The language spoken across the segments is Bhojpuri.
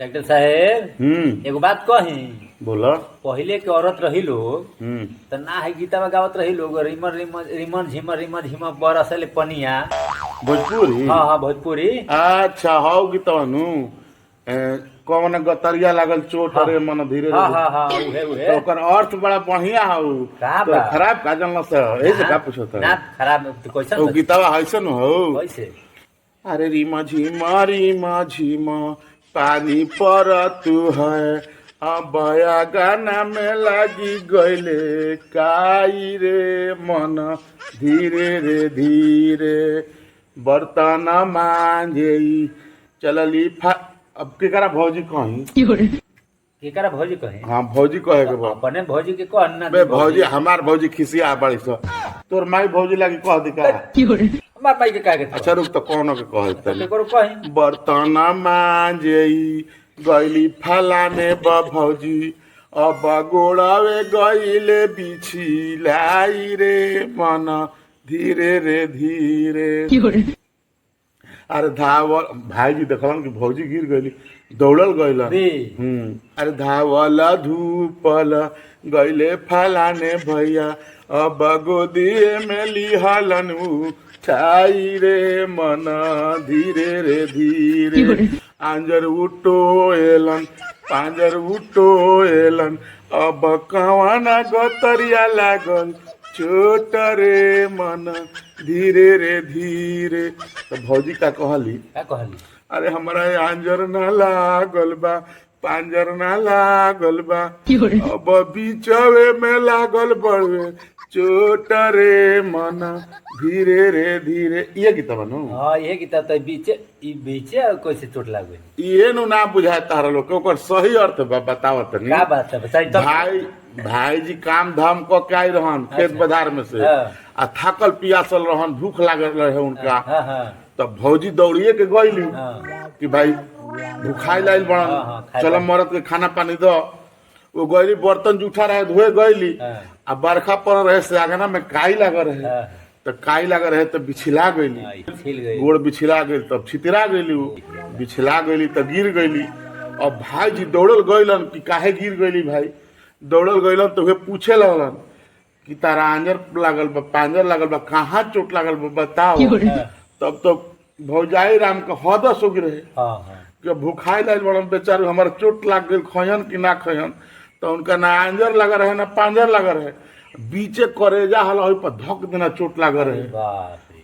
डॉक्टर साहेब एगो बात कही। बोला। पहिले के औरत रही लोग तो ना है गीता गावत रही लोग रिमन रिमन रिमन झिमर रिमन झिमर बरसले पनिया। भोजपुरी। हाँ हाँ भोजपुरी। अच्छा हाउ गीतवानु कौन गतरिया लागल चोट हाँ। रे मन धीरे हाँ रे हाँ हाँ उहे उहे। तो ओकर अर्थ बड़ा बढ़िया हौ। का तो बा? खराब का जानल से एही से का पूछत ना है खराब तो कैसन तो गीतवा हैसन हो। कैसे? अरे रिमा झिमा पानी परत है अब गाना में लगी गईले काई रे मन धीरे रे धीरे बर्तन मांझे चलली अब केकरा भौजी कहीं केकरा भौजी कहे? हाँ भौजी कहे के बा। अपने भौजी के कह ना बे भौजी हमार भौजी खिसिया बड़ी सो तोर माई भौजी लागी कह दी का। हमार भाई के का के अच्छा रुक तो कोनो के कहे तनी केकरो कहे बर्तन मांझेई गईली फलाने भौजी अब गोड़ावे गईले बिछिलाई रे मन धीरे रे धीरे। अरे धावल भाईजी देखलन कि भौजी गिर गईली दौड़ल गईलन। अरे धावल धूपल गईले फलाने भैया अब गोदिए में लिहलन छाई रे मन धीरे रे धीरे आंजर उठो एलन पांजर उठो एलन अब कवाना गतरिया लागल चोट रे मन धीरे रे धीरे। तो भौजी का कहली अरे हमारा आंजर ना लागल बा पांजर ना लागल बा अब बीचवे में लागल बड़वे चोट रे मन धीरे रे धीरे। ये गीता बनू। हाँ ये गीता तो बीचे बीचे कैसे चोट लागे ये नु ना बुझाए तारा लोग के ओकर सही अर्थ बा बतावत नहीं। का बात है बताई तो। भाई जी काम धाम क के आई रहन खेत बाजार में से आ थकल पियासल रहन भूख लागल रहे उनका। तब भौजी दौड़िए के गईली कि भाई भूखाई लाइल बड़न चलो मरद के खाना पानी दो। वो गईली बर्तन जूठा रहे धोए गईली आ बरखा पड़ रहे से आगना में काई लागल रहे तो काई लागल रहे तो बिछिला गईली गोड़ बिछिला गई तब छितरा गईली बिछिला गईली तो गिर गईली। और भाई जी दौड़ल गईलन कि काहे गिर गईली भाई दौड़ल गईलन तो वे पूछे लगलन कि तारा आंजर लागल बा पांजर लागल बा कहाँ चोट लागल बा बताओ। तब तो भौजाई राम के हदस उग रहे कि भूखाई लाइल बड़न बेचारू हमारे चोट लाग गई खयन कि ना खयन। तो उनका ना आंजर लगा रहे ना पांजर लगा रहे बीचे करेजा हल पर धक देना चोट लगा रहे।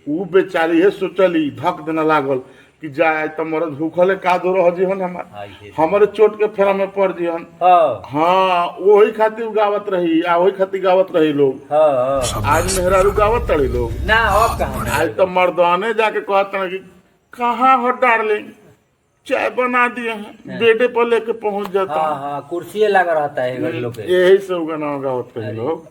ऊ बेचारी है सोचली धक देना लागल कि जाए तो मरद भूखले का दो रह जीवन हमारे चोट के फेरा में पड़ जीवन। हाँ वही खातिर गावत रही आ वही खातिर गावत रही लोग। आज मेहरारू गावत रही लोग ना अब आज तो मर्दाने जाके कहते हैं कि कहाँ हो डार्लिंग चाय बना दिए हैं बेडे पर लेके पहुंच जाता है। कुर्सी लगा रहता है लोग यही सब गाना गावत रही लोग।